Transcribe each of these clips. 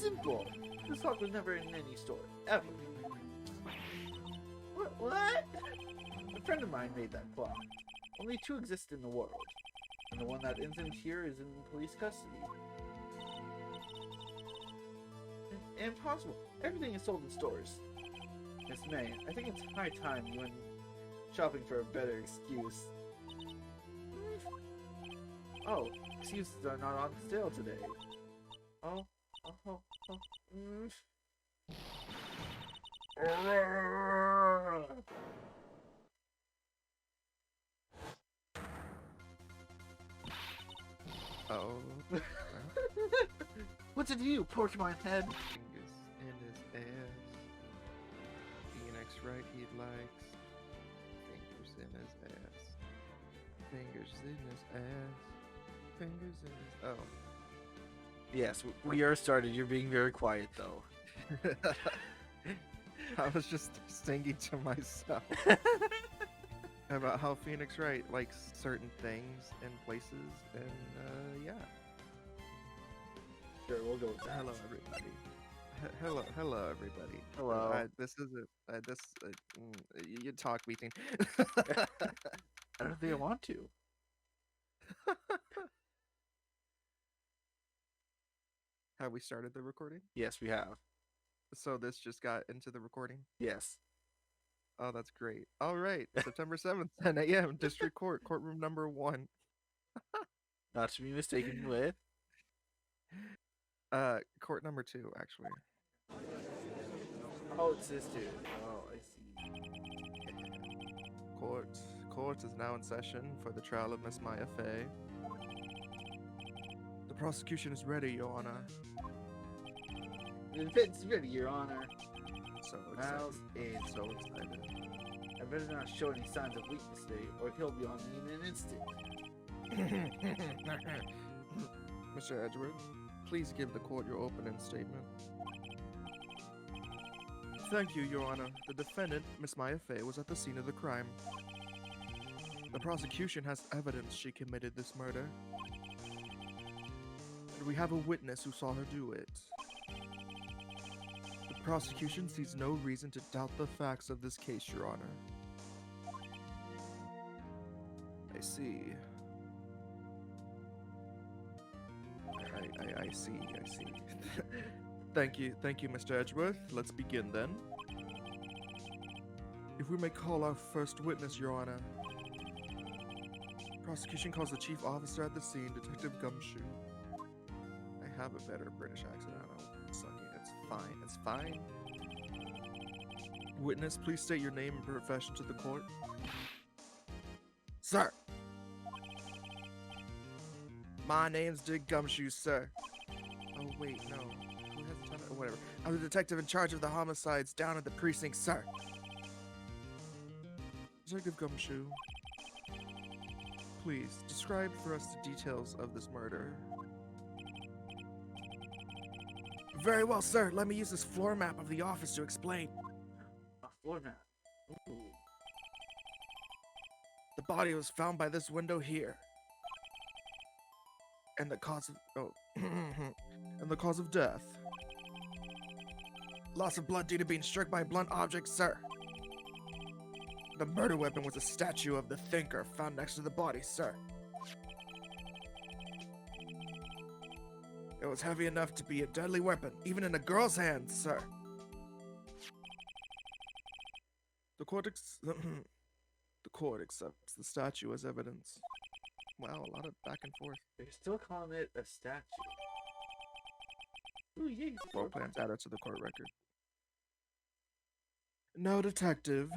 simple. This hawk was never in any store, ever. What? A friend of mine made that clock. Only 2 exist in the world, and the one that isn't here is in police custody. Impossible. Everything is sold in stores. Miss May, I think it's high time you went shopping for a better excuse. Oh, excuses are not on sale today. Oh. Oh. What's it to you, Pokemon head? Fingers in his ass. Phoenix Wright he likes. Fingers in his ass. Fingers in his ass. Fingers in his... Oh. Yes, we are started. You're being very quiet, though. I was just singing to myself about how Phoenix Wright likes certain things and places, and yeah. Sure, we'll go with that. Hello, everybody. Hello, everybody. Hello. This isn't. You talk, B-tean. I don't think I want to. Have we started the recording? Yes, we have. So this just got into the recording? Yes. Oh, that's great. All right. September 7th, 10 a.m. District Court, courtroom number 1. Not to be mistaken with... Court number 2, actually. Oh, it's this dude. Oh, I see. Court is now in session for the trial of Miss Maya Fey. The prosecution is ready, Your Honor. The defense ready, Your Honor. So Miles excited. is So excited. I better not show any signs of weakness today, or he'll be on me in an instant. Mr. Edgeworth, please give the court your opening statement. Thank you, Your Honor. The defendant, Miss Maya Fey, was at the scene of the crime. The prosecution has evidence she committed this murder. And we have a witness who saw her do it. The prosecution sees no reason to doubt the facts of this case, Your Honor. I see. I see. Thank you, Mr. Edgeworth. Let's begin then. If we may call our first witness, Your Honor. Prosecution calls the chief officer at the scene, Detective Gumshoe. I have a better British accent. I don't know. It's fine. Witness, please state your name and profession to the court. Sir. My name's Dick Gumshoe, sir. Oh, wait, no. Who has time? Oh, whatever. I'm the detective in charge of the homicides down at the precinct, sir. Detective Gumshoe, please describe for us the details of this murder. Very well, sir. Let me use this floor map of the office to explain. A floor map. Ooh. The body was found by this window here. And the cause of and the cause of death. Loss of blood due to being struck by a blunt object, sir. The murder weapon was a statue of the thinker found next to the body, sir. It was heavy enough to be a deadly weapon, even in a girl's hands, sir. The court accepts the statue as evidence. Wow, a lot of back and forth. They're still calling it a statue. Ooh, yeah. Floor plans added to the court record. No, detective.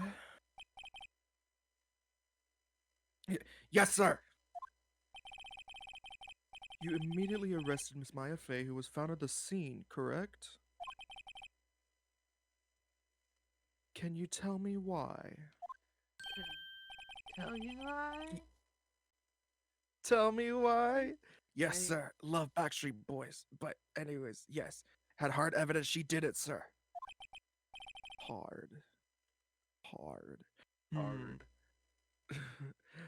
Yes, sir. You immediately arrested Miss Maya Fey, who was found at the scene, correct? Can you tell me why? Tell you why? Tell me why? Yes, sir. Love Backstreet Boys. But anyways, yes. Had hard evidence she did it, sir. Hard.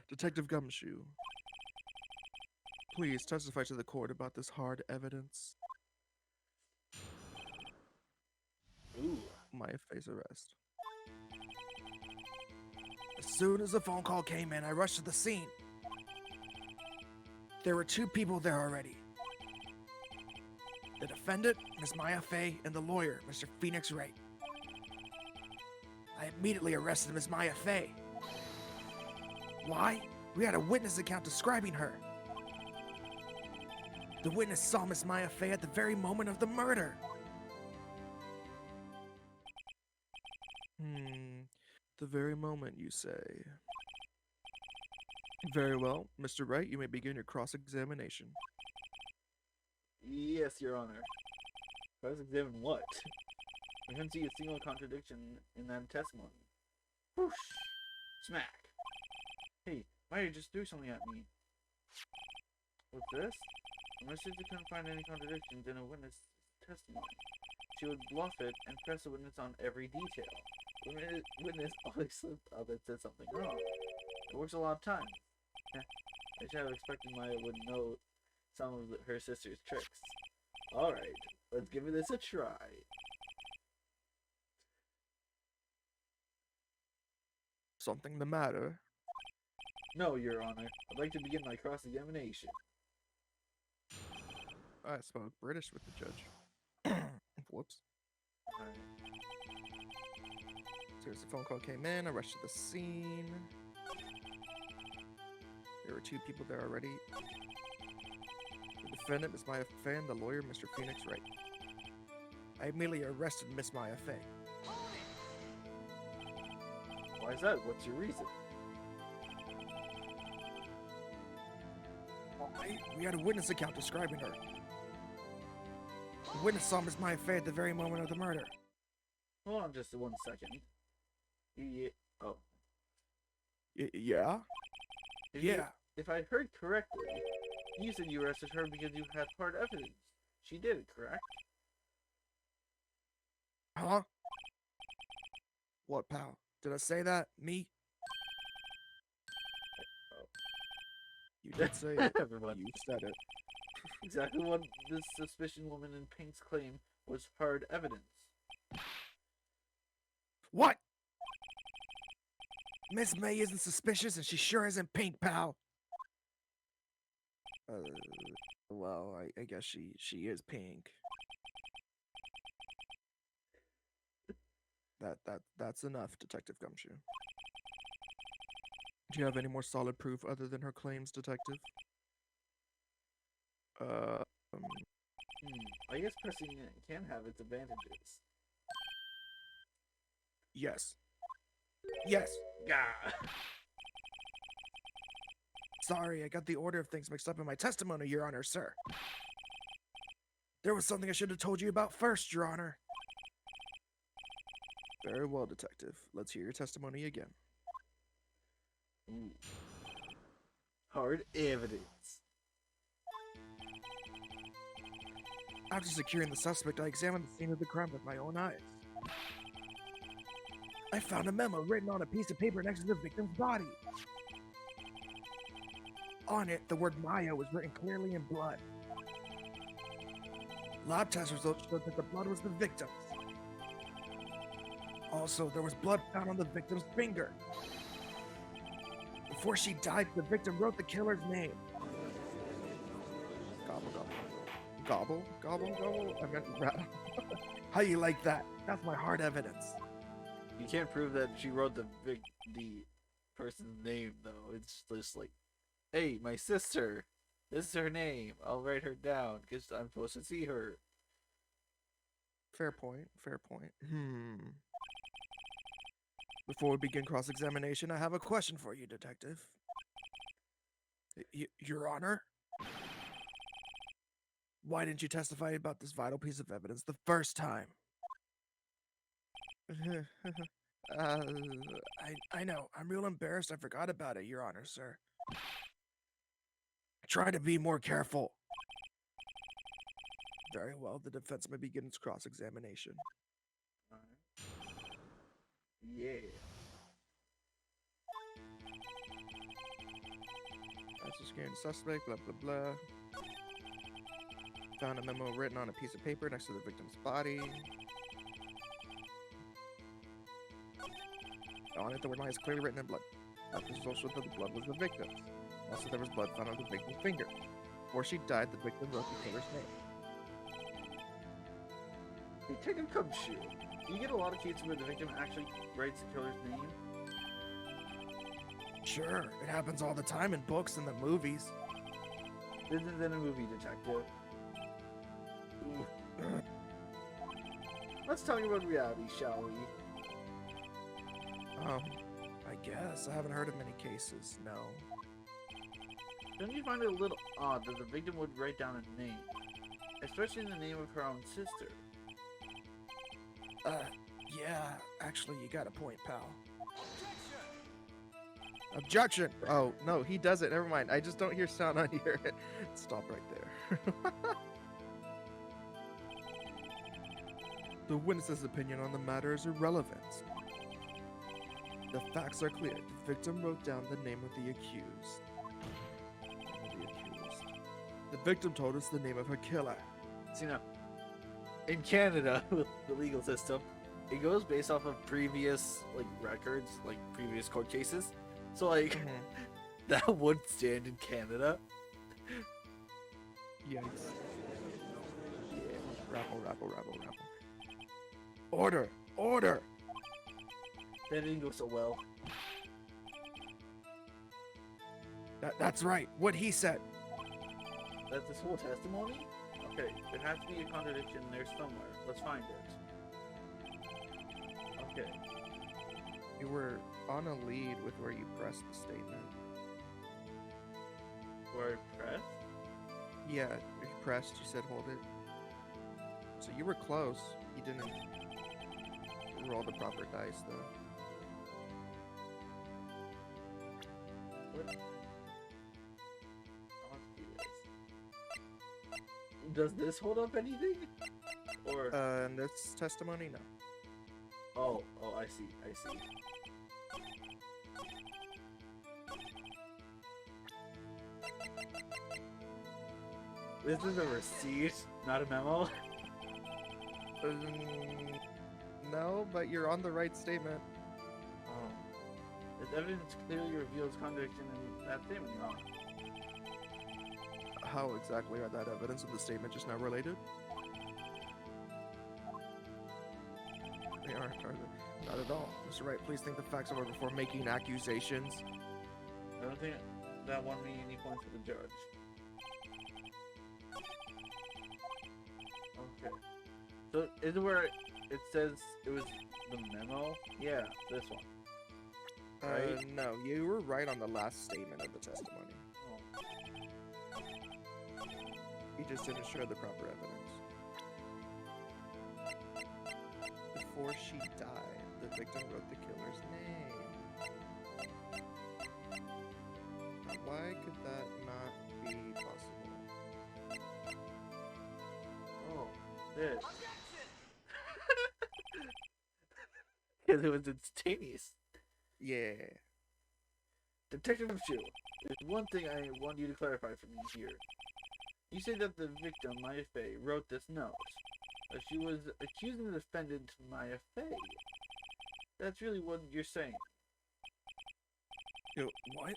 Detective Gumshoe, please testify to the court about this hard evidence. Maya face arrest. As soon as the phone call came in, I rushed to the scene. There were 2 people there already. The defendant, Miss Maya Fey, and the lawyer, Mr. Phoenix Wright. I immediately arrested Miss Maya Fey. Why? We had a witness account describing her. The witness saw Miss Maya Fey at the very moment of the murder. The very moment, you say. Very well. Mr. Wright, you may begin your cross-examination. Yes, Your Honor. Cross-examine what? I couldn't see a single contradiction in that testimony. Whoosh! Smack! Hey, Maya just threw something at me. What's this? The sister couldn't find any contradictions in a witness testimony. She would bluff it and press the witness on every detail. The witness always slipped up and said something wrong. It works a lot of times. I should have expected Maya would know some of her sister's tricks. Alright, let's give this a try. Something the matter? No, Your Honor. I'd like to begin my cross-examination. I spoke British with the judge. Whoops. Alright. As soon as the phone call came in, I rushed to the scene. There were 2 people there already. The defendant, Miss Maya Fey, and the lawyer, Mr. Phoenix Wright. I immediately arrested Miss Maya Fey. Why is that? What's your reason? We had a witness account describing her. The witness saw Miss Maya Fey at the very moment of the murder. Hold on just 1 second. Yeah. Oh. Yeah? If I heard correctly, you said you arrested her because you had hard evidence. She did it, correct? Huh? What, pal? Did I say that? Me? You did say it. Everyone. You said it. Exactly what this suspicion woman in pink's claim was hard evidence. What? Miss May isn't suspicious and she sure isn't pink, pal. Well, I guess she is pink. That's enough, Detective Gumshoe. Do you have any more solid proof other than her claims, Detective? I guess pressing it can have its advantages. Yes. Yes. Gah! Sorry, I got the order of things mixed up in my testimony, Your Honor, sir. There was something I should have told you about first, Your Honor. Very well, Detective. Let's hear your testimony again. Ooh. Hard evidence. After securing the suspect, I examined the scene of the crime with my own eyes. I found a memo written on a piece of paper next to the victim's body. On it, the word Maya was written clearly in blood. Lab test results showed that the blood was the victim's. Also, there was blood found on the victim's finger. Before she died, the victim wrote the killer's name. Gobble, gobble. Gobble, gobble, gobble. I meant rattle. How you like that? That's my hard evidence. You can't prove that she wrote the person's name, though. It's just like, hey, my sister. This is her name. I'll write her down because I'm supposed to see her. Fair point, fair point. Before we begin cross-examination, I have a question for you, Detective. Your Honor? Why didn't you testify about this vital piece of evidence the first time? I know. I'm real embarrassed I forgot about it, Your Honor, sir. Try to be more careful. Very well, the defense may begin its cross-examination. Yeah. After securing the suspect, blah, blah, blah. Found a memo written on a piece of paper next to the victim's body. On it, the word line is clearly written in blood. After social, that the blood was the victim's. Also, there was blood found on the victim's finger. Before she died, the victim wrote the killer's name. Detective Gumshoe. Do you get a lot of cases where the victim actually writes the killer's name? Sure, it happens all the time in books and the movies. This is in a movie, detective. Let's talk about reality, shall we? I guess. I haven't heard of many cases, no. Don't you find it a little odd that the victim would write down a name? Especially the name of her own sister. Yeah, actually, you got a point, pal. Objection! Oh, no, he does it. Never mind. I just don't hear sound on here. Stop right there. The witness's opinion on the matter is irrelevant. The facts are clear. The victim wrote down the name of the accused. The victim told us the name of her killer. So, you know, in Canada, with the legal system, it goes based off of previous, like, records, like, previous court cases. So, like, that would stand in Canada. Yikes. Yeah. Rabble. Order! Order! That didn't go so well. That's right. What he said. That's his whole testimony? Okay, there has to be a contradiction there somewhere. Let's find it. Okay. You were on a lead with where you pressed the statement. Where I press? Yeah, you pressed, you said hold it. So you were close. You didn't roll the proper dice, though. What? I'll have to do this. Does this hold up anything? Or In this testimony, no. oh, I see. This is a receipt, not a memo. No, but you're on the right statement. Oh. This evidence clearly reveals contradiction in that statement, you know. How exactly are that evidence and the statement just now related? They aren't, are they? Not at all. Mr. Wright, please think the facts over before making accusations. I don't think that won me any points for the judge. Okay. So, is it where it says it was the memo? Yeah, this one. Right? No, you were right on the last statement of the testimony. Oh. You just didn't show the proper evidence. Before she died, the victim wrote the killer's name. Why could that not be possible? Oh, this. Because it was instantaneous. Yeah. Detective Chu, there's one thing I want you to clarify for me here. You say that the victim, Maya Fey, wrote this note. That she was accusing the defendant, Maya Fey. That's really what you're saying. What?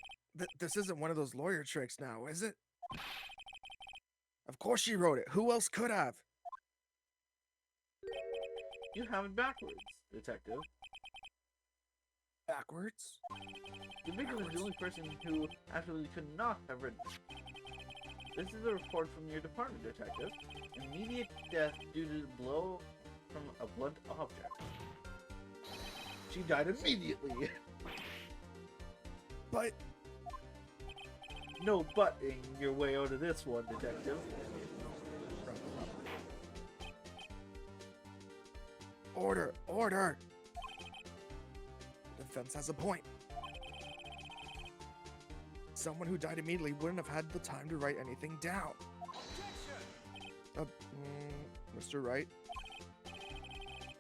This isn't one of those lawyer tricks now, is it? Of course she wrote it. Who else could have? You have it backwards, detective. Backwards? The victim is the only person who absolutely could not have written it. This is a report from your department, detective. Immediate death due to the blow from a blunt object. She died immediately. But No butting your way out of this one, detective. order! Order! The defense has a point. Someone who died immediately wouldn't have had the time to write anything down. Mr. Wright?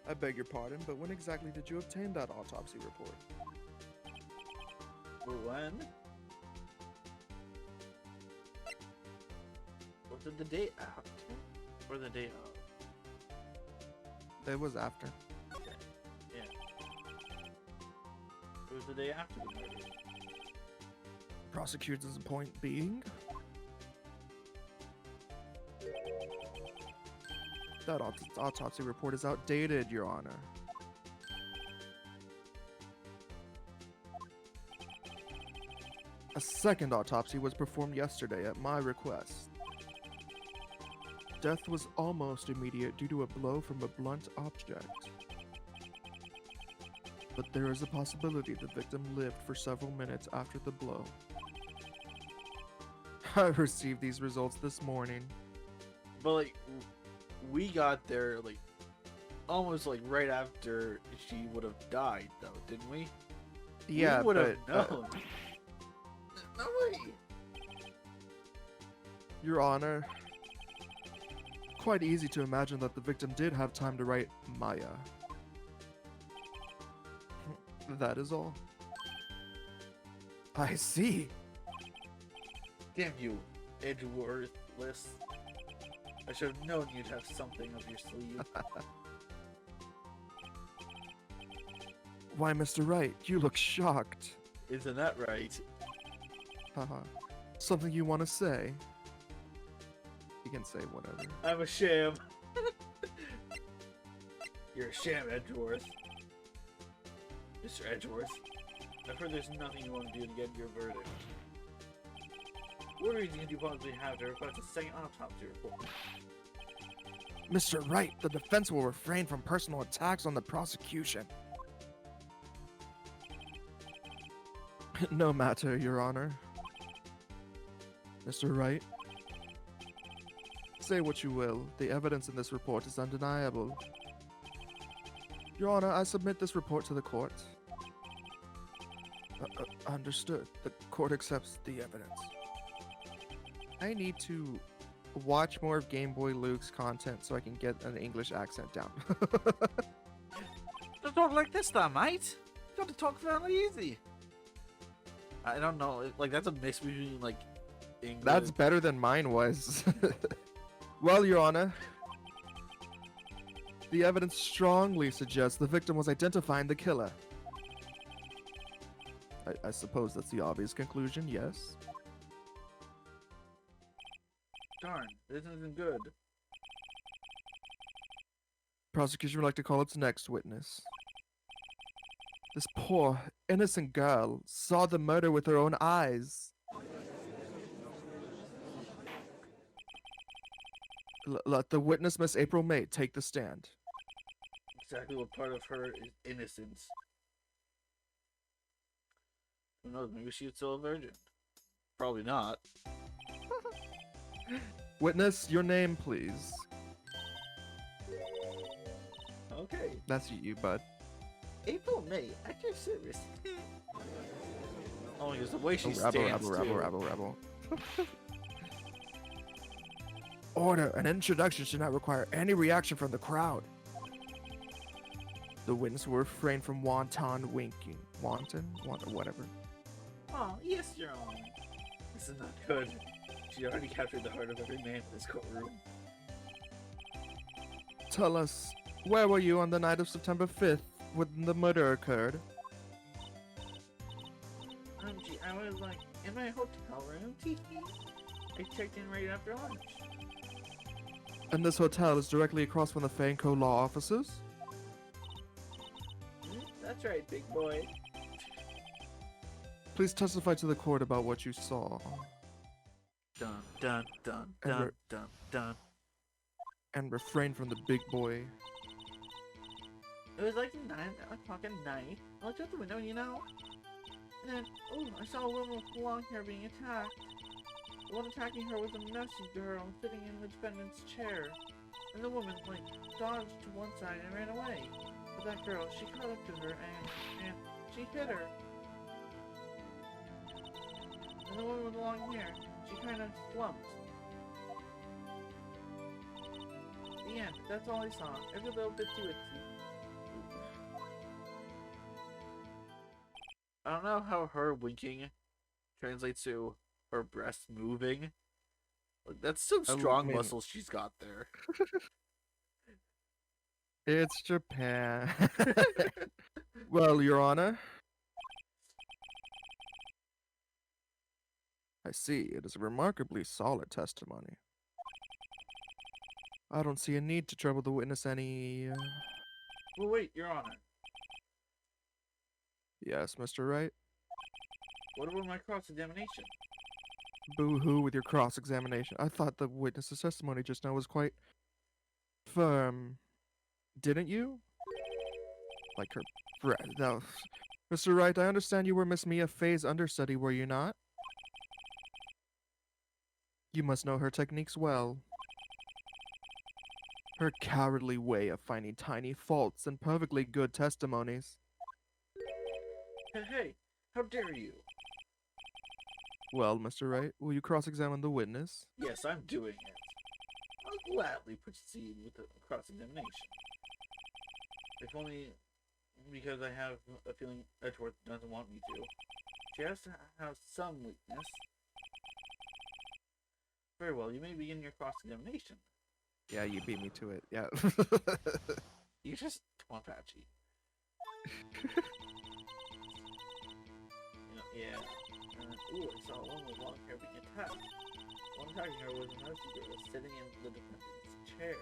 I beg your pardon, but when exactly did you obtain that autopsy report? When? Was it the day after? Or the day of? It was after. Yeah. was the day after the murder. Prosecutor's point being, that autopsy report is outdated, Your Honor. A second autopsy was performed yesterday at my request. Death was almost immediate due to a blow from a blunt object. But there is a possibility the victim lived for several minutes after the blow. I received these results this morning. But like, we got there like almost like right after she would have died, though, didn't we? Yeah, we would but have known. No way. Your Honor, quite easy to imagine that the victim did have time to write Maya. That is all. I see. Damn you, Edgeworthless. I should have known you'd have something up your sleeve. Why, Mr. Wright, you look shocked. Isn't that right? Haha. Something you want to say? You can say whatever. I'm a sham. You're a sham, Edgeworth. Mr. Edgeworth, I've heard there's nothing you want to do to get your verdict. What reason do you possibly have to request a second autopsy report? Mr. Wright, the defense will refrain from personal attacks on the prosecution. No matter, Your Honor. Mr. Wright, say what you will, the evidence in this report is undeniable. Your Honor, I submit this report to the court. Understood. The court accepts the evidence. I need to watch more of Game Boy Luke's content so I can get an English accent down. Don't talk like this, though, mate. You got to talk fairly easy. I don't know. Like, that's a mix between, like, English. That's better than mine was. Well, Your Honor, the evidence strongly suggests the victim was identifying the killer. I suppose that's the obvious conclusion, yes? Darn, this isn't good. Prosecution would like to call its next witness. This poor, innocent girl saw the murder with her own eyes. Let the witness, Miss April May, take the stand. Exactly what part of her is innocence. Who knows, maybe she's still a virgin. Probably not. Witness, your name, please. Okay. That's you, bud. April May, at your service. Oh, because the way she Oh, stands, rabble. Order. An introduction should not require any reaction from the crowd. The witness will refrain from wanton winking. Wanton? Whatever. Oh, yes, Your Honor. This is not good. She already captured the heart of every man in this courtroom. Tell us, where were you on the night of September 5th when the murder occurred? Gee, I was like in my hotel room. I checked in right after lunch. And this hotel is directly across from the Fanco law offices? That's right, big boy. Please testify to the court about what you saw. Dun dun dun And dun dun dun. And refrain from the big boy. It was like 9 o'clock at night. I looked out the window, you know? And then, oh, I saw a woman with long hair being attacked. The one attacking her was a messy girl sitting in the defendant's chair. And the woman, like, dodged to one side and ran away. But that girl, she caught up to her and she hit her. And the woman with the long hair, she kind of slumped. The end. That's all I saw. Every little bit to it. I don't know how her winking translates to her breast moving. Like, that's some strong muscles she's got there. It's Japan. Well, Your Honor, I see. It is a remarkably solid testimony. I don't see a need to trouble the witness any. Well, wait, Your Honor. Yes, Mr. Wright? What about my cross-examination? Boo-hoo with your cross-examination. I thought the witness's testimony just now was quite firm. Didn't you? Like her breath. No. Mr. Wright, I understand you were Miss Mia Fey's understudy, were you not? You must know her techniques well. Her cowardly way of finding tiny faults in perfectly good testimonies. Hey, how dare you? Well, Mr. Wright, will you cross-examine the witness? Yes, I'm doing it. I'll gladly proceed with the cross-examination. If only because I have a feeling Edgeworth doesn't want me to. She has to have some weakness. Very well, you may begin your cross-examination. Yeah, you beat me to it. Yeah. You just... Come on, Patchy. Yeah. Ooh, I saw a woman with long hair being attacked. One attacking her was a nurse girl sitting in the defendant's chair.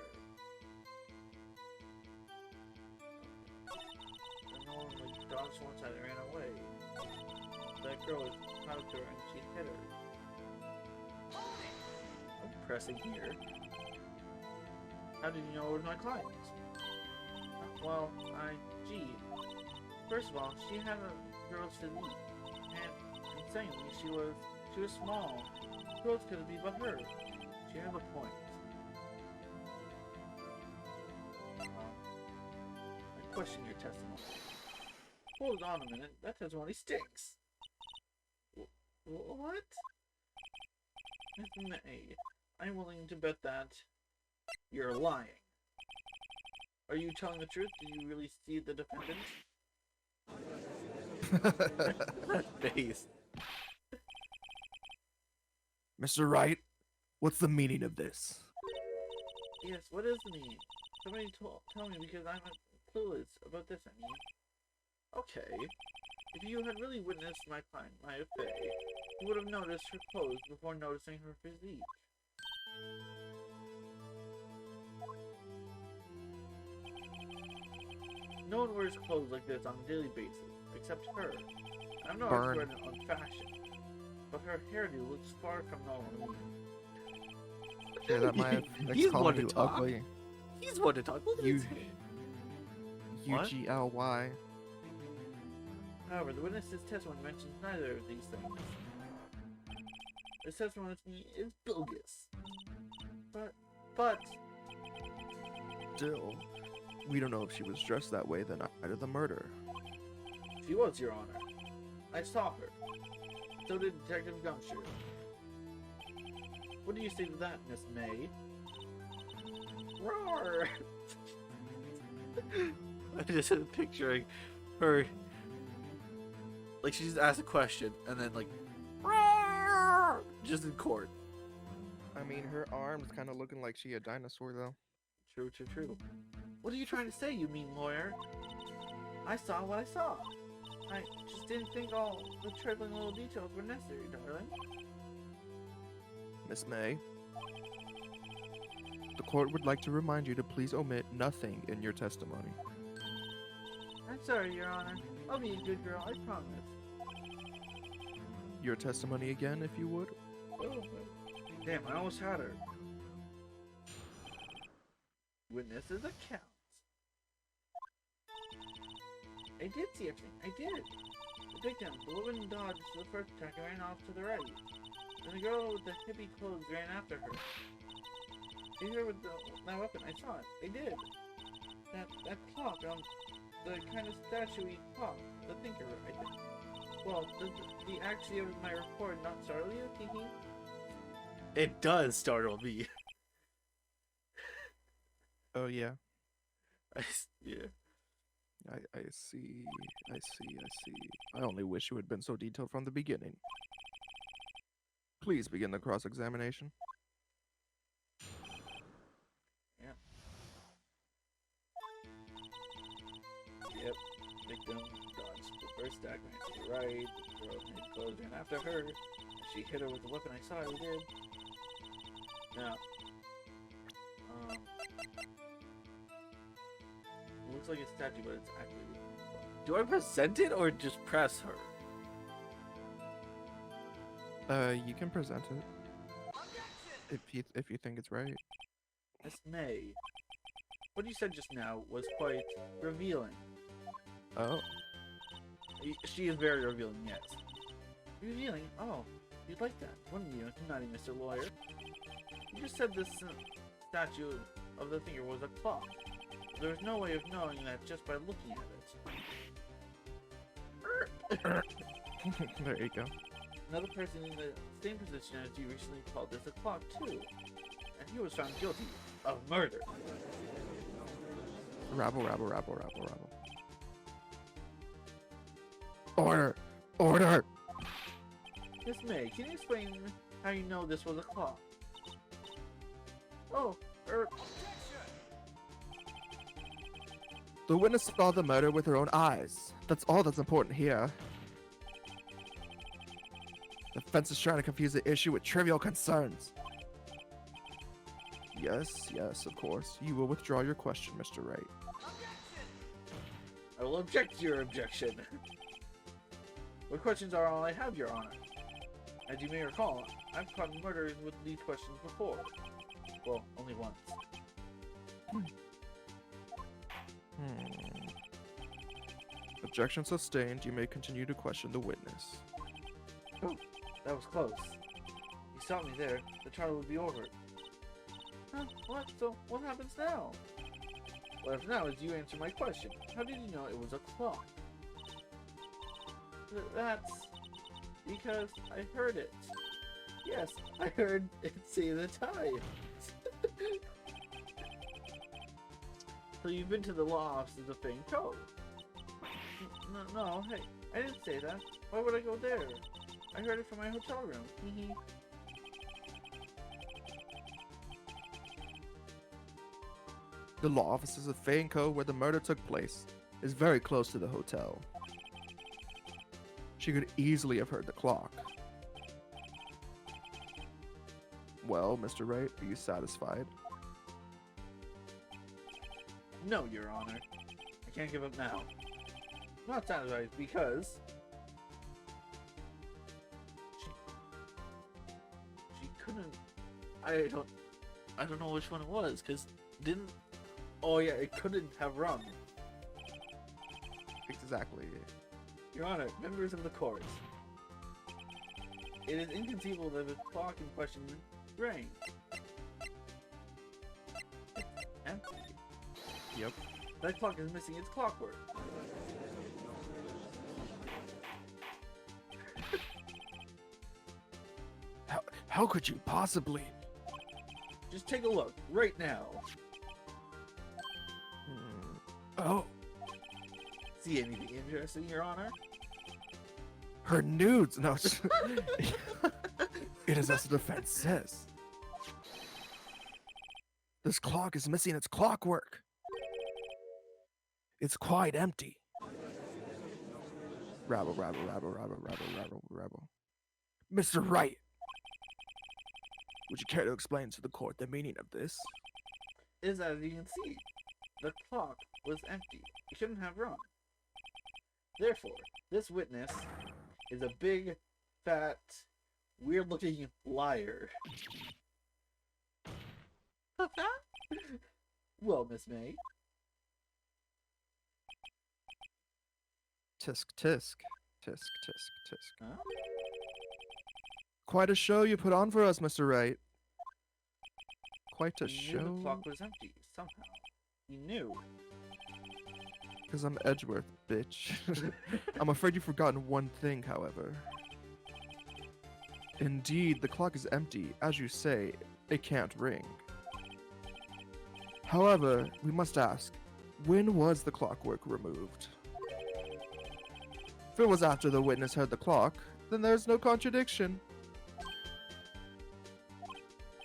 The woman with dogs one side and ran away. That girl was caught up to her and she hit her. I'm pressing here. How did you know it was my client? Well, gee. First of all, she had a girl's physique. And insanely, she was small. Who else could it be but her? She has a point. I question your testimony. Hold on a minute, that testimony stinks. What? Miss May, I'm willing to bet that you're lying. Are you telling the truth? Do you really see the defendant? Face. Mr. Wright, what's the meaning of this? Yes, what is the meaning? Somebody tell me because I'm clueless about this, I mean. Okay. If you had really witnessed my client, Maya Fey, you would have noticed her clothes before noticing her physique. No one wears clothes like this on a daily basis, except her. I'm not expert on fashion, but her hairdo looks far from normal. Yeah, that might He's calling one to you talk. ugly. He's one to talk. Look at his hair. What? UGLY. However, the witness's testimony mentions neither of these things. His testimony is bogus. But... Still, we don't know if she was dressed that way the night of the murder. She was, Your Honor. I saw her. So did Detective Gumshoe. What do you say to that, Miss May? Roar! I just picturing her... Like, she just asked a question, and then, like... Roar! Just in court. I mean, her arm's kind of looking like she a dinosaur, though. True, true, true. What are you trying to say, you mean lawyer? I saw what I saw. I just didn't think all the trifling little details were necessary, darling. Miss May, the court would like to remind you to please omit nothing in your testimony. I'm sorry, Your Honor. I'll be a good girl, I promise. Your testimony again, if you would. Oh, damn, I almost had her. Witnesses accounts. I did see everything. I did. The victim, the woman dodged the first attack and ran off to the right. Then the girl with the hippie clothes ran after her. See her with that weapon. I saw it. I did. That clock, the kind of statuey clock. The thinker, I think. Well, the accuracy of my report not startle you, Kiki? It does startle me. Oh, yeah. Yeah. I see. I only wish you had been so detailed from the beginning. Please begin the cross-examination. Yeah. Yep. Victim dodged the first attack, ran to the right. The girl in clothes ran after her. She hit her with the weapon I saw her did. Now, it looks like a statue, but it's actually... Do I present it or just press her? You can present it. If you think it's right. Miss May, what you said just now was quite revealing. Oh. She is very revealing, yes. Revealing? Oh, you'd like that, wouldn't you, naughty Mr. Lawyer? You just said this statue of the finger was a clock. There's no way of knowing that just by looking at it. There you go. Another person in the same position as you recently called this a clock too, and he was found guilty of murder. Rabble, rabble, rabble, rabble, rabble. Order! Order! Miss May, can you explain how you know this was a clock? Oh, The witness saw the murder with her own eyes. That's all that's important here. The defense is trying to confuse the issue with trivial concerns. Yes, of course. You will withdraw your question, Mr. Wright. I will object to your objection. What questions are all I have, Your Honor? As you may recall, I've caught murderers with these questions before. Well, only once. Objection sustained. You may continue to question the witness. Oh, that was close. You stopped me there. The trial would be over. Huh? What? So, what happens now? What if now is you answer my question? How did you know it was a clock? That's... because I heard it. Yes, I heard it say the time. So you've been to the law offices of Fane Cove? No, hey, I didn't say that. Why would I go there? I heard it from my hotel room. The law offices of Faneco, where the murder took place, is very close to the hotel. She could easily have heard the clock. Well, Mr. Wright, are you satisfied? No, Your Honor. I can't give up now. I'm not satisfied because... She couldn't... I don't know which one it was, because didn't... Oh yeah, it couldn't have rung. Exactly. Your Honor, members of the court. It is inconceivable that the clock in question rang. It's empty. Yep. That clock is missing its clockwork. How could you possibly? Just take a look, right now. Oh, See anything interesting, Your Honor? her nudes. No, it is as the defense says. This clock is missing its clockwork. It's quite empty. Rabble, rabble, rabble, rabble, rabble, rabble, rabble. Mr. Wright, would you care to explain to the court the meaning of this? Is as you can see, the clock was empty. It shouldn't have rung. Therefore, this witness is a big, fat, weird-looking liar. Well, Miss May. Tisk, tisk, tisk, tisk, tisk. Huh? Quite a show you put on for us, Mr. Wright. Quite a You knew the show. clock was empty, somehow. You knew. Because I'm Edgeworth, bitch. I'm afraid you've forgotten one thing, however. Indeed, the clock is empty. As you say, it can't ring. However, we must ask, when was the clockwork removed? If it was after the witness heard the clock, then there's no contradiction.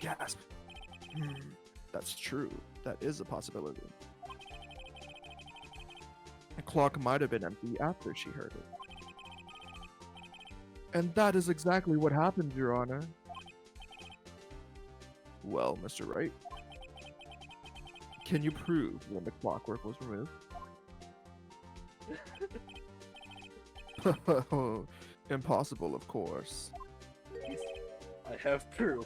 Gasp. That's true. That is a possibility. The clock might have been empty after she heard it. And that is exactly what happened, Your Honor. Well, Mr. Wright, can you prove when the clockwork was removed? Impossible, of course. Yes, I have proof.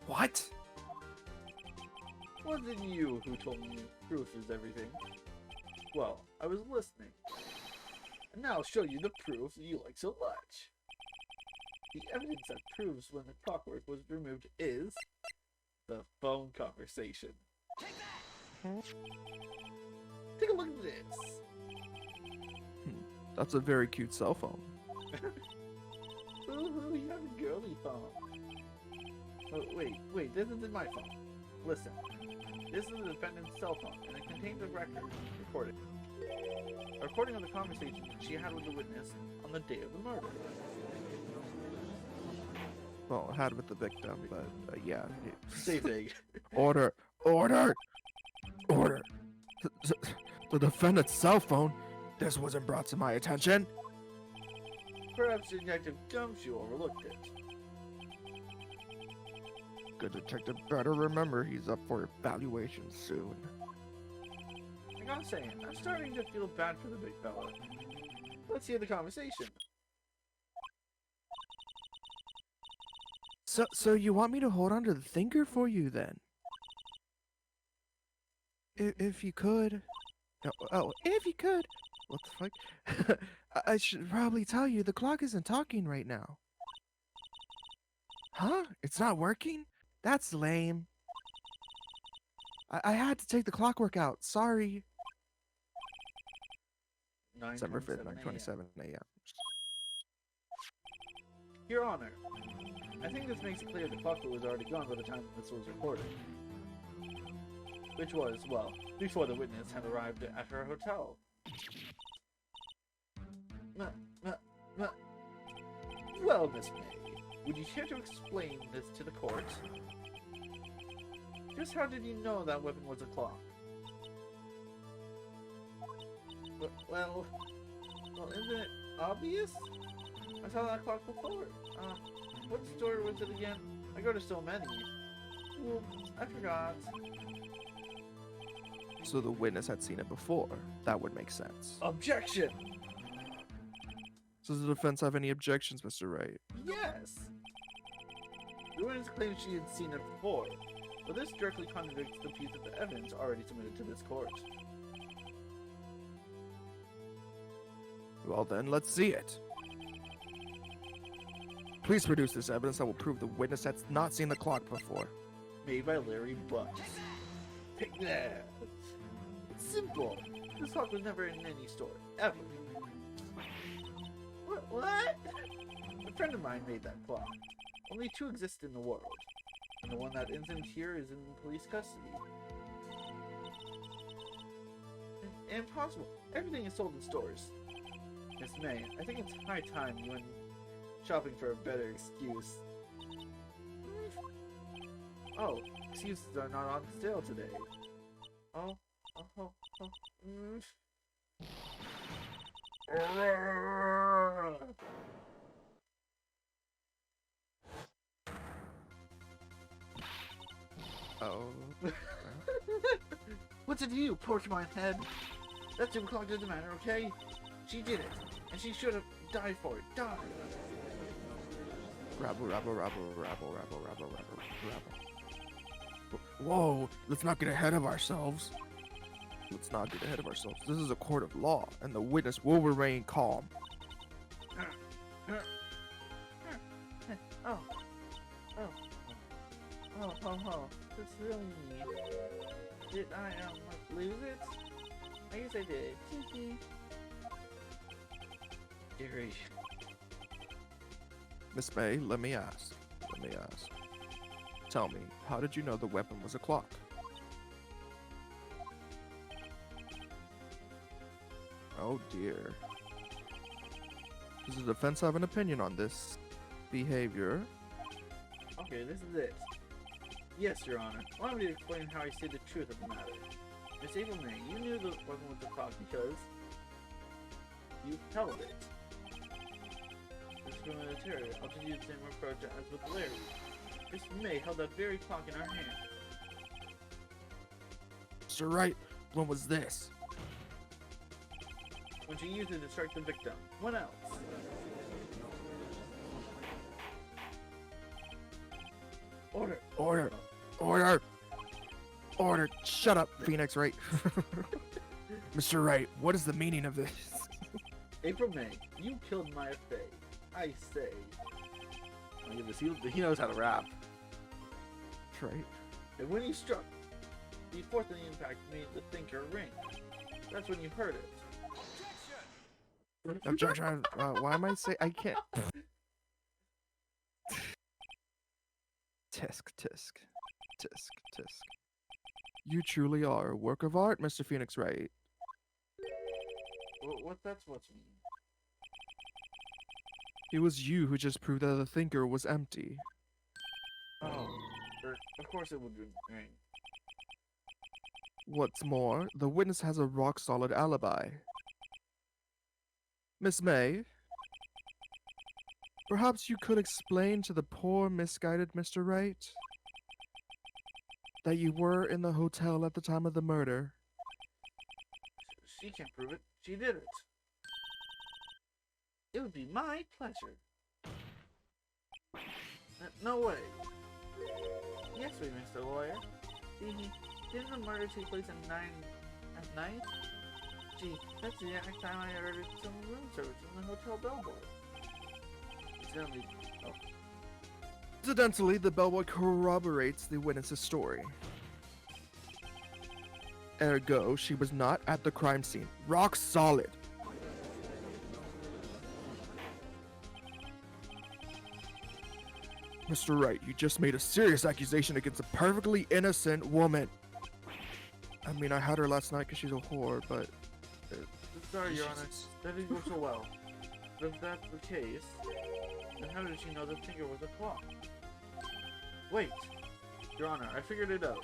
What? Wasn't you who told me proof is everything? Well, I was listening. And now I'll show you the proof you like so much. The evidence that proves when the clockwork was removed is the phone conversation. Take a look at this. That's a very cute cell phone. Ooh, you have a girly phone. Oh, wait, this isn't my phone. Listen, this is the defendant's cell phone, and it contains a recording of the conversation she had with the witness on the day of the murder. Well, I had with the victim, but yeah. Same thing. Order! Order! Order! The defendant's cell phone? This wasn't brought to my attention. Perhaps Detective Gumshoe overlooked it. Good detective better remember he's up for evaluation soon. I gotta say, I'm starting to feel bad for the big fella. Let's hear the conversation. So you want me to hold on to the thinker for you then? If you could. Oh, if you could. What the fuck? I should probably tell you the clock isn't talking right now. Huh? It's not working? That's lame. I had to take the clockwork out. Sorry. December 5th, 9:27 a.m. Your Honor, I think this makes it clear the clockwork was already gone by the time this was recorded. Which was, well, before the witness had arrived at her hotel. Well, Miss May, would you care to explain this to the court? Just how did you know that weapon was a clock? Well, isn't it obvious? I saw that clock before. What store was it again? I go to so many. Oops, I forgot. So the witness had seen it before. That would make sense. Objection! Does the defense have any objections, Mr. Wright? Yes! The witness claims she had seen it before, but this directly contradicts the piece of the evidence already submitted to this court. Well then, let's see it. Please produce this evidence that will prove the witness has not seen the clock before. Made by Larry Butts. Take that! It's simple. This clock was never in any store, ever. What? A friend of mine made that clock. Only two exist in the world, and the one that isn't here is in police custody. Impossible. Everything is sold in stores. Miss May, I think it's high time you went shopping for a better excuse. Oh, excuses are not on sale today. Oh. Oh. What's it to you, porcupine head? That stupid clock doesn't matter, okay? She did it, and she should have died for it. Die! Rabble. Whoa, let's not get ahead of ourselves. This is a court of law, and the witness will remain calm. Oh, that's really me. Did I, lose it? I guess I did. Gary. Miss May, let me ask. Tell me, how did you know the weapon was a clock? Oh dear. Does the defense have an opinion on this behavior? Okay, this is it. Yes, Your Honor. Allow me to explain how I say the truth of the matter. Miss April May, you knew the weapon was a clock because you held it. from the interior. I'll just use the same approach as with Larry. Miss May held that very clock in her hand. Mr. Wright, when was this? When she used it to strike the victim. When else? Order! Order! Order! Order! Shut up, Phoenix Wright. Mr. Wright, what is the meaning of this? April May, you killed Maya Fey. I say. Oh, yeah, he knows how to rap. That's right. And when he struck, the force of the impact made the thinker ring. That's when you heard it. I'm trying. Why am I saying I can't? Tisk, tisk, tisk, tisk. You truly are a work of art, Mr. Phoenix Wright. What's that supposed to mean? It was you who just proved that the thinker was empty. Oh, of course it would be ring. What's more, the witness has a rock-solid alibi. Miss May, perhaps you could explain to the poor, misguided Mr. Wright that you were in the hotel at the time of the murder. She can't prove it. She did it. It would be my pleasure. No way. Yes, we, Mr. Lawyer. Didn't the murder take place at 9 at night? Gee, that's the exact time I ordered some room service in the hotel bellboy. Incidentally, Incidentally, the bellboy corroborates the witness's story. Ergo, she was not at the crime scene. Rock solid. Mr. Wright, you just made a serious accusation against a perfectly innocent woman. I mean, I had her last night because she's a whore, but... sorry, Your Honor. That didn't go so well. But if that's the case, then how did she know the finger was a clock? Wait! Your Honor, I figured it out.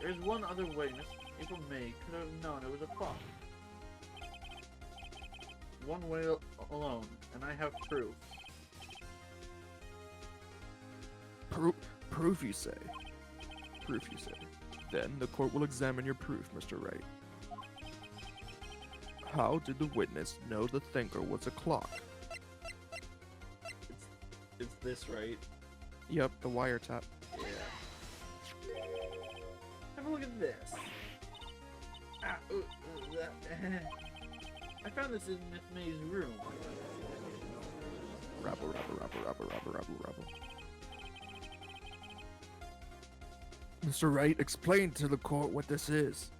There's one other way Miss April May could have known it was a clock. One way alone, and I have proof. Proof, you say? Proof, you say? Then the court will examine your proof, Mr. Wright. How did the witness know the thinker was a clock? It's this, right? Yep, the wiretap. Yeah. Have a look at this. I found this in Miss May's room. Rabble. Mr. Wright, explain to the court what this is.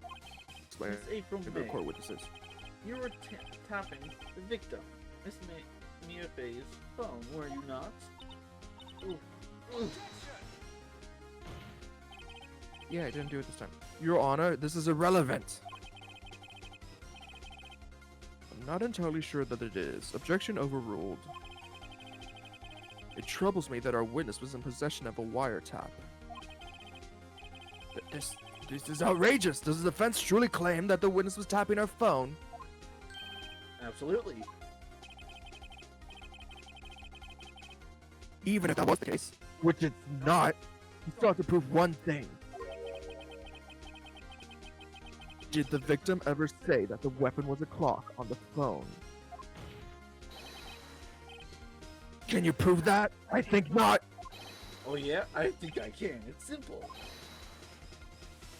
Explain Miss April to the May, court what this is. you were tapping the victim, Miss Mia Fey's phone, were you not? Ooh. Yeah, I didn't do it this time. Your Honor, this is irrelevant. I'm not entirely sure that it is. Objection overruled. It troubles me that our witness was in possession of a wiretap. This is outrageous. Does the defense truly claim that the witness was tapping her phone? Absolutely. Even if that was the case, which it's not, you still have to prove one thing. Did the victim ever say that the weapon was a clock on the phone? Can you prove that? I think not. Oh yeah, I think I can. It's simple.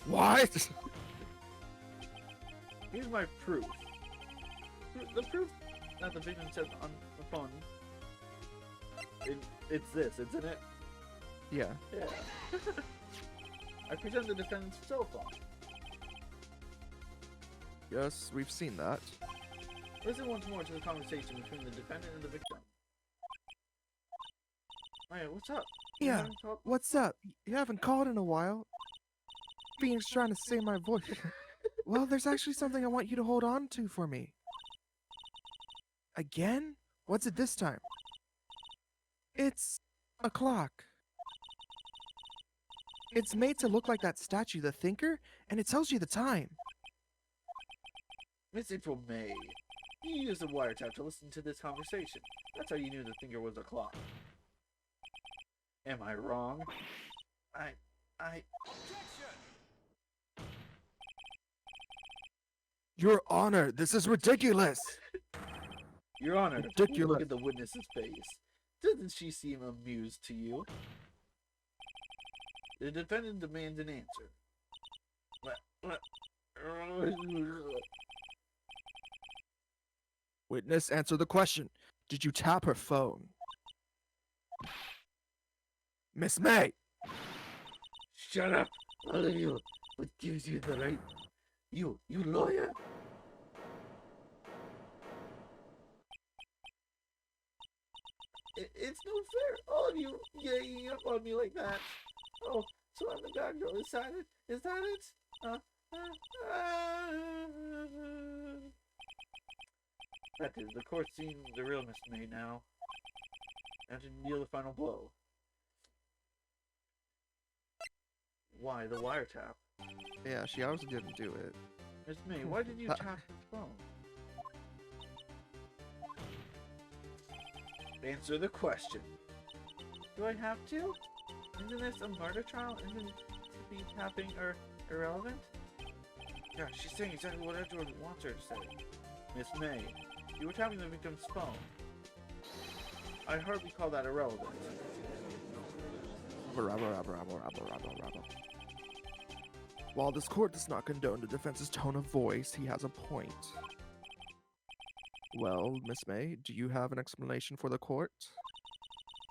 What? Here's my proof. The proof that the victim said on the phone. It's this, isn't it? Yeah. Yeah. I present the defendant's cell phone. Yes, we've seen that. Listen once more to the conversation between the defendant and the victim. Maya, what's up? You Yeah, haven't called- what's up? You haven't called in a while. Phoenix trying to say my voice. Well, there's actually something I want you to hold on to for me. Again? What's it this time? It's a clock. It's made to look like that statue, the Thinker, and it tells you the time. Miss April May, You used a wiretap to listen to this conversation. That's how you knew the finger was a clock. Am I wrong? I... Your Honor, this is ridiculous! Your Honor, Ridiculous. look at the witness's face. Doesn't she seem amused to you? The defendant demands an answer. Witness, answer the question. Did you tap her phone? Miss May! Shut up, all of you. What gives you the right? You lawyer. It's no fair. All of you ganging up on me like that. Oh, so I'm the bad girl. Is that it? Is that it? That is, the court's seen the real Miss May now. Now to deal the final blow. Why the wiretap? Yeah, she obviously didn't do it. Miss May, why did you tap her phone? Answer the question. Do I have to? Isn't this a murder trial? Isn't to be tapping or irrelevant? Yeah, she's saying exactly what Edward wants her to say. Miss May, you were tapping the victim's phone. I hardly call that irrelevant. While this court does not condone the defense's tone of voice, he has a point. Well, Miss May, do you have an explanation for the court?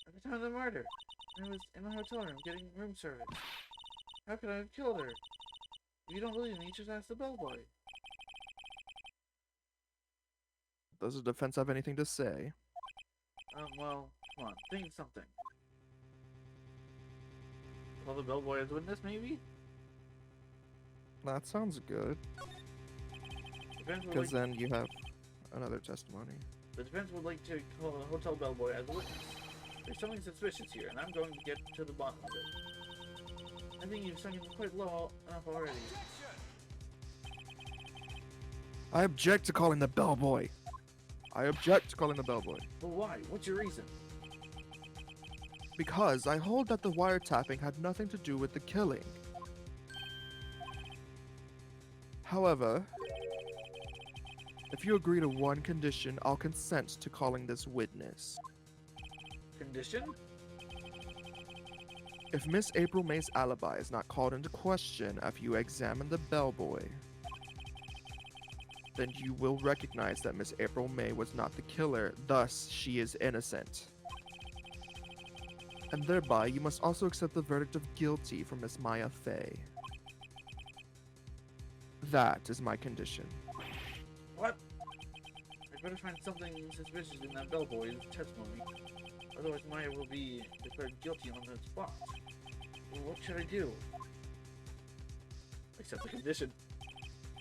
At the time of the murder, I was in my hotel room getting room service. How could I have killed her? If you don't believe me, just ask the bellboy. Does the defense have anything to say? Well, come on, think of something. Call the bellboy as witness, maybe? That sounds good. Because then you have another testimony. The defense would like to call the hotel bellboy as a witness. There's something suspicious here, and I'm going to get to the bottom of it. I think you've sunk in quite low enough already. I object to calling the bellboy. I object to calling the bellboy. But why? What's your reason? Because I hold that the wiretapping had nothing to do with the killing. However, if you agree to one condition, I'll consent to calling this witness. Condition? If Miss April May's alibi is not called into question after you examine the bellboy, then you will recognize that Miss April May was not the killer, thus she is innocent. And thereby, you must also accept the verdict of guilty from Miss Maya Fey. That is my condition. What? I better find something suspicious in that bellboy's testimony. Otherwise Maya will be declared guilty on the spot. Well, what should I do? Accept the condition.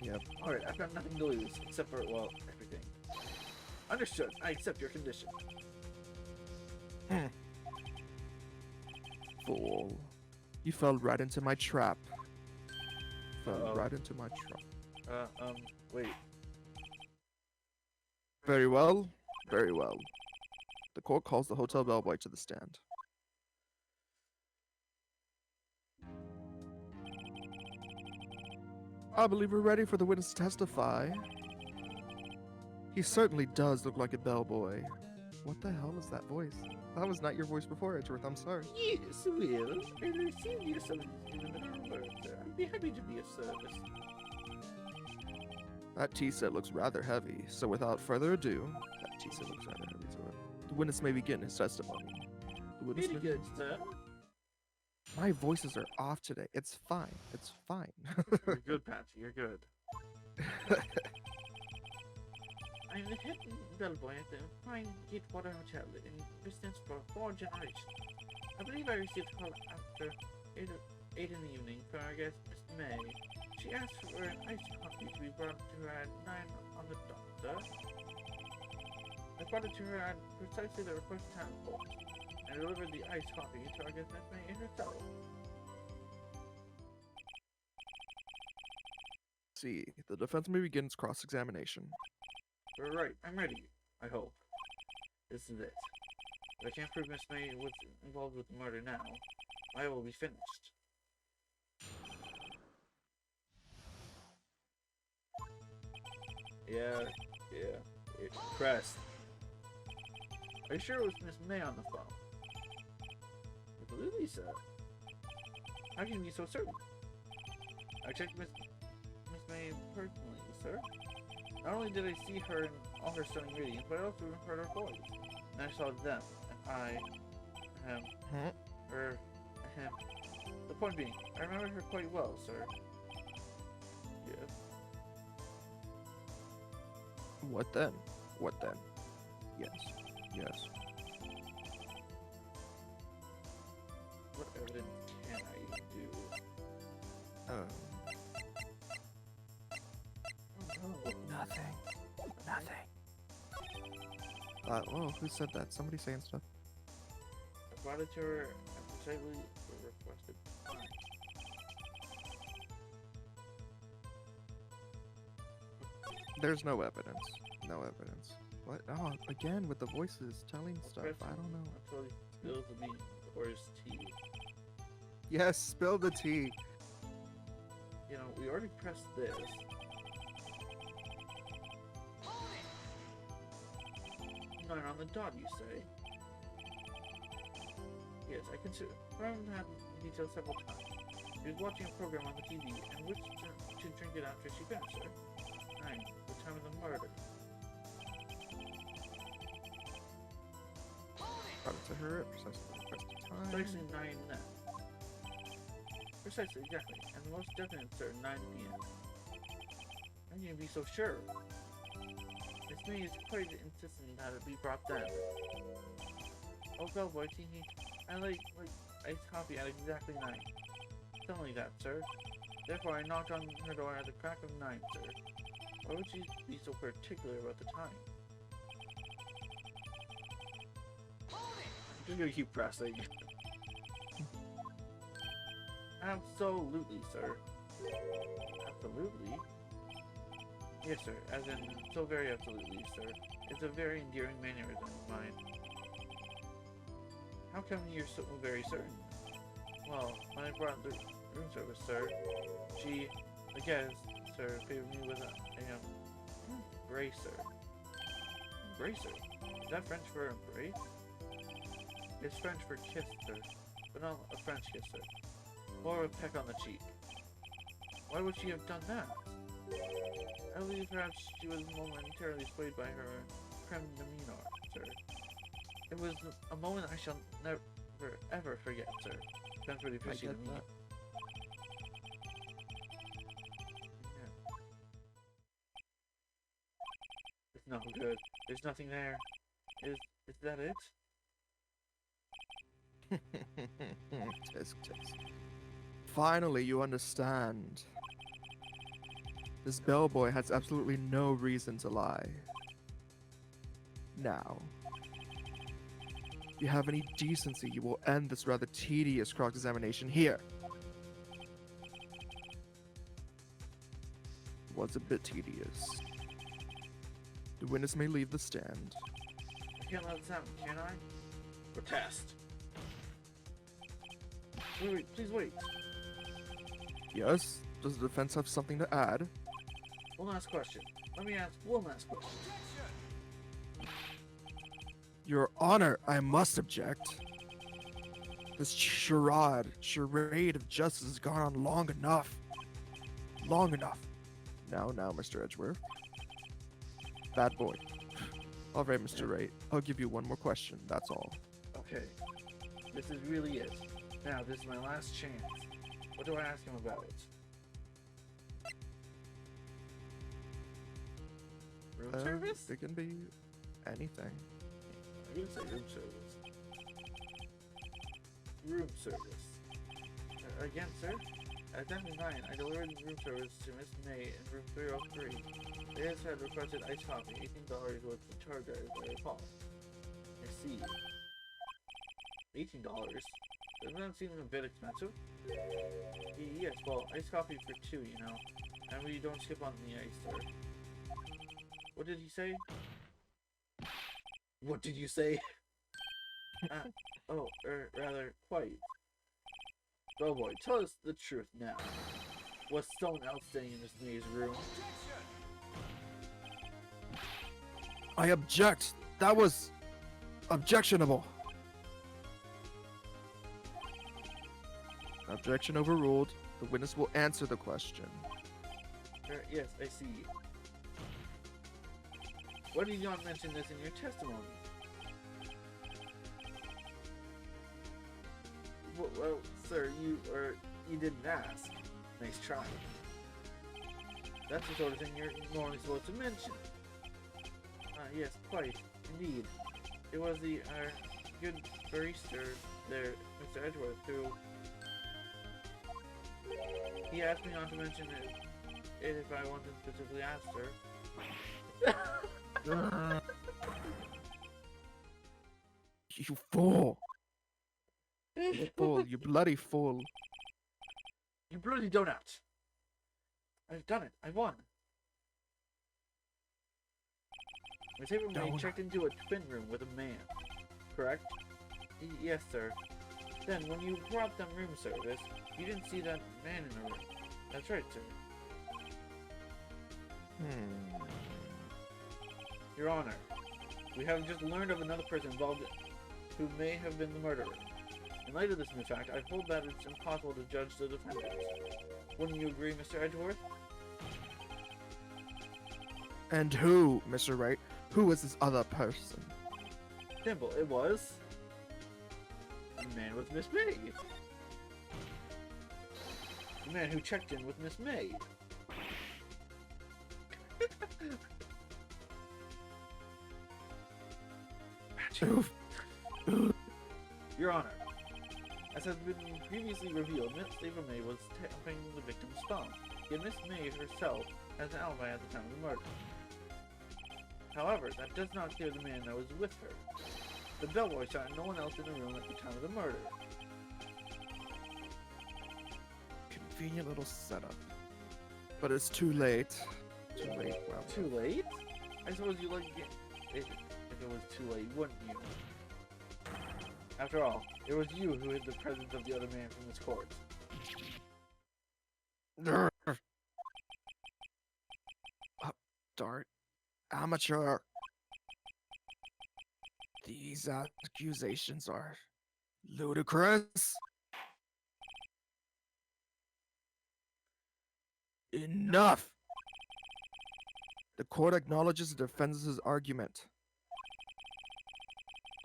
Yep. Alright, I've got nothing to lose, except for, well, everything. Understood. I accept your condition. Fool. You fell right into my trap. Uh-oh. Right into my trap. Wait. Very well. Very well. The court calls the hotel bellboy to the stand. I believe we're ready for the witness to testify. He certainly does look like a bellboy. What the hell is that voice? That was not your voice before, Edgeworth. I'm sorry. Yes, well, and I've seen your service in the middle of murder. I'd be happy to be of service. That tea set looks rather heavy, so without further ado, that tea set looks rather heavy, so the witness may begin his testimony. The witness Pretty may good, sir. My voices are off today. It's fine. It's fine. You're good, Patchy. You're good. I'm the head bellboy at the fine Gatewater Hotel in business for 4 generations. I believe I received a call after 8 in the evening from our guest, Miss May. She asked for an iced coffee to be brought to her at 9 on the dot, sir. I brought it to her at precisely the requested time, and delivered the iced coffee to our guest, Miss May, in her cell. See, the defense may begin its cross-examination. Right, I'm ready. I hope. This is it. If I can't prove Miss May was involved with the murder now, I will be finished. Yeah. Press. Are you sure it was Miss May on the phone? Absolutely, sir. How can you be so certain? I checked Miss May personally, sir. Not only did I see her in all her stunning radiance, but I also heard her voice. And I saw them, and I, her, him. The point being, I remember her quite well, sir. Yes. What then? What then? Yes. Yes. What evidence can I do? Nothing. Nothing. Whoa, who said that? Somebody saying stuff. I brought it to her and precisely requested fine. There's no evidence. No evidence. What? Oh, again with the voices telling stuff. I don't know. Until he spills the meat or his tea. Yes, spill the tea. You know, we already pressed this. 9 on the dot, you say? Yes, I consider. Brown had details several times. She was watching a program on the TV and wished to drink it after she finished, sir. 9, the time of the murder. Brought it to her at precisely the requested time. Precisely 9 then. Precisely, exactly. And the most definite, sir, 9 p.m. How can you be so sure? Miss May is quite insistent that it be brought then. Oh, bellboy, teehee. I like iced coffee at exactly 9. Tell me that, sir. Therefore, I knocked on her door at the crack of 9, sir. Why would she be so particular about the time? I'm just gonna keep pressing. Absolutely, sir. Absolutely? Yes, sir. As in, so very absolutely, sir. It's a very endearing mannerism of mine. How come you're so very certain? Well, when I brought the room service, sir, she, again, sir, favored me with a bracer. Bracer? Is that French for embrace? It's French for kiss, sir. But not a French kiss, sir. Or a peck on the cheek. Why would she have done that? I believe perhaps she was momentarily swayed by her creme de menor, sir. It was a moment I shall never, ever forget, sir. Depends pretty fishy to me. Yeah. It's no good. There's nothing there. Is that it? Tisk, tisk. Finally, you understand. This bellboy has absolutely no reason to lie. Now, if you have any decency, you will end this rather tedious cross-examination here. It was a bit tedious. The witness may leave the stand. I can't let this happen, can I? Protest. Wait, please wait. Yes? Does the defense have something to add? One last question. Let me ask one last question. Your Honor, I must object. This charade of justice has gone on long enough. Long enough. Now, Mr. Edgeworth. Bad boy. All right, Mr. Wright. I'll give you one more question, that's all. Okay. This is really it. Now, this is my last chance. What do I ask him about it? Room service? It can be anything. I'm gonna say room service. Room service. Again, sir? At 10:09, I delivered room service to Miss May in room 303. They had requested iced coffee. $18 was the charge, as I recall. I see. $18? Doesn't that seem a bit expensive? Yes, well, iced coffee for 2, you know. And we don't skip on the ice, sir. What did he say? What did you say? Rather, quite. Bellboy, tell us the truth now. Was someone else staying in Miss May's room? I object. That was objectionable. Objection overruled. The witness will answer the question. Yes, I see. Why did you not mention this in your testimony? Well, sir, you didn't ask. Nice try. That's the sort of thing you're normally supposed to mention. Yes, quite. Indeed. It was the, good barista there, Mr. Edgeworth, who... He asked me not to mention it if I wanted to specifically ask her. You fool! You fool! You bloody fool! You bloody donut! I've done it. I won. Miss Avermaid checked into a twin room with a man, correct? Yes, sir. Then, when you brought them room service, you didn't see that man in the room. That's right, sir. Your Honor, we have just learned of another person involved who may have been the murderer. In light of this new fact, I hold that it's impossible to judge the defendant. Wouldn't you agree, Mr. Edgeworth? And who, Mr. Wright? Who was this other person? Simple, it was... the man with Miss May. The man who checked in with Miss May. Your Honor, as has been previously revealed, Miss Avermaid was tapping the victim's phone. Yet Miss May herself has an alibi at the time of the murder. However, that does not clear the man that was with her. The bellboy saw no one else in the room at the time of the murder. Convenient little setup. But it's too late. Too late, well. Too late? I suppose you like it if it was too late, wouldn't you? After all, it was you who hid the presence of the other man from this court. Dart. Amateur. These accusations are ludicrous. Enough! The court acknowledges the defense's argument.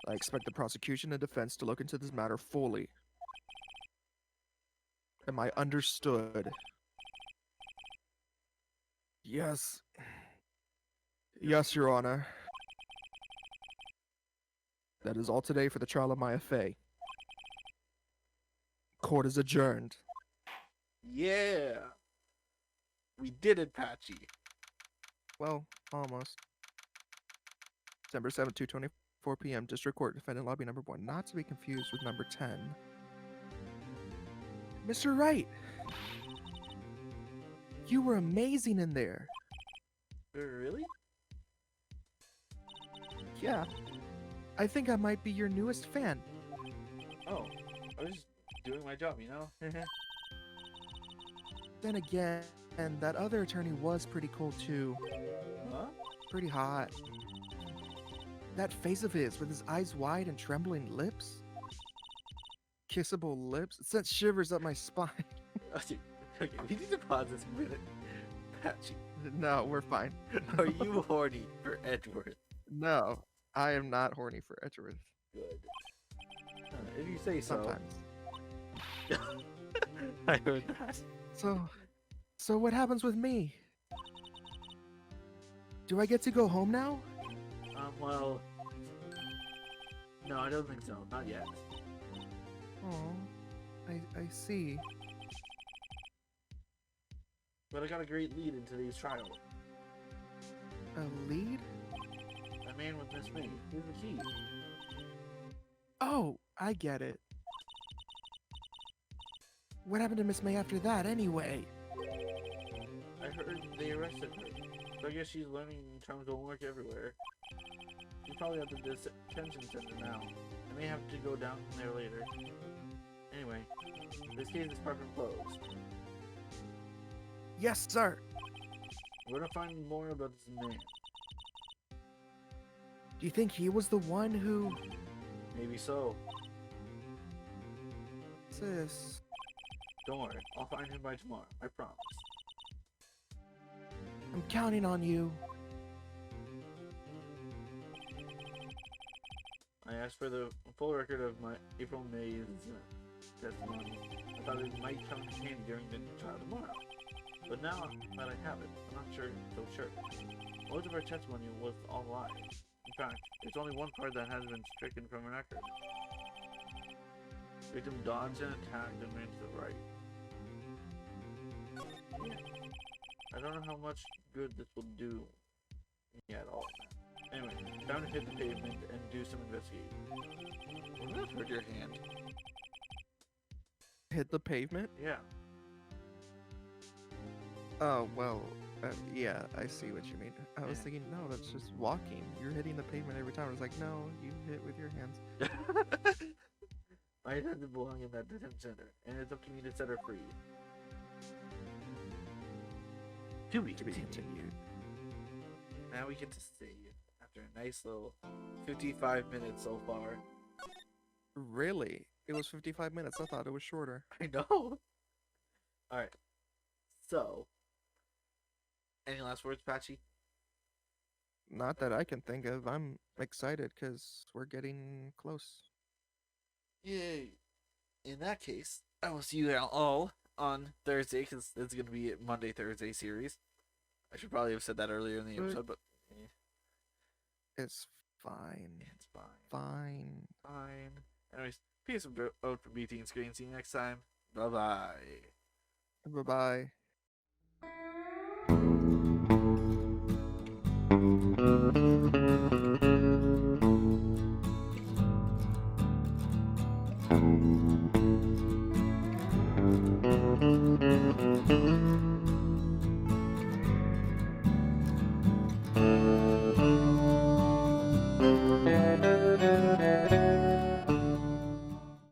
I expect the prosecution and defense to look into this matter fully. Am I understood? Yes. Yes, Your Honor. That is all today for the trial of Maya Fey. Court is adjourned. Yeah! We did it, Patchy. Well, almost. December 7th, 2:24 p.m. District Court, Defendant Lobby number 1. Not to be confused with number 10. Mr. Wright! You were amazing in there. Really? Yeah. I think I might be your newest fan. Oh, I was just doing my job, you know? Then again, and that other attorney was pretty cool too. Huh? Pretty hot. That face of his with his eyes wide and trembling lips. Kissable lips. It sent shivers up my spine. Okay, we need to pause this a minute. Patchy, No, we're fine. are you horny for Edgeworth? No, I am not horny for Edgeworth. Good. If you say so. Sometimes. I heard that. So what happens with me? Do I get to go home now? Well... No, I don't think so. Not yet. Oh, I see. But I got a great lead into these trials. A lead? That man with Miss May. He's the key. Oh, I get it. What happened to Miss May after that, anyway? I heard they arrested her. So I guess she's learning terms won't work everywhere. She's probably at the detention center now. I may have to go down there later. Anyway, this case is probably closed. Yes, sir. We're gonna find more about this man. Do you think he was the one who... Maybe so. Sis. Don't worry, I'll find him by tomorrow. I promise. I'm counting on you. I asked for the full record of my April-May's testimony. I thought it might come in handy during the trial tomorrow. But now that I have it, I'm not so sure. Most of our testimony was all lies. In fact, there's only one part that has been stricken from record. Victim dodged and attacked and ran to the right. I don't know how much good this will do me at all. Anyway, time to hit the pavement and do some investigating. Will that hurt your hand? Hit the pavement? Yeah. Oh, well, yeah, I see what you mean. I was thinking, no, that's just walking. You're hitting the pavement every time. I was like, no, you hit with your hands. My head doesn't belong in that detention center, and it's up to me to set her free. To be continued. Now we get to save after a nice little 55 minutes so far. Really? It was 55 minutes. I thought it was shorter. I know. Alright. So, any last words, Patchy? Not that I can think of. I'm excited because we're getting close. Yay. In that case, I will see you all on Thursday, because it's going to be a Monday-Thursday series. I should probably have said that earlier in the episode, but... It's fine. It's fine. Fine. Fine. Anyways, peace out for B-tean Screen. See you next time. Bye-bye. Bye-bye.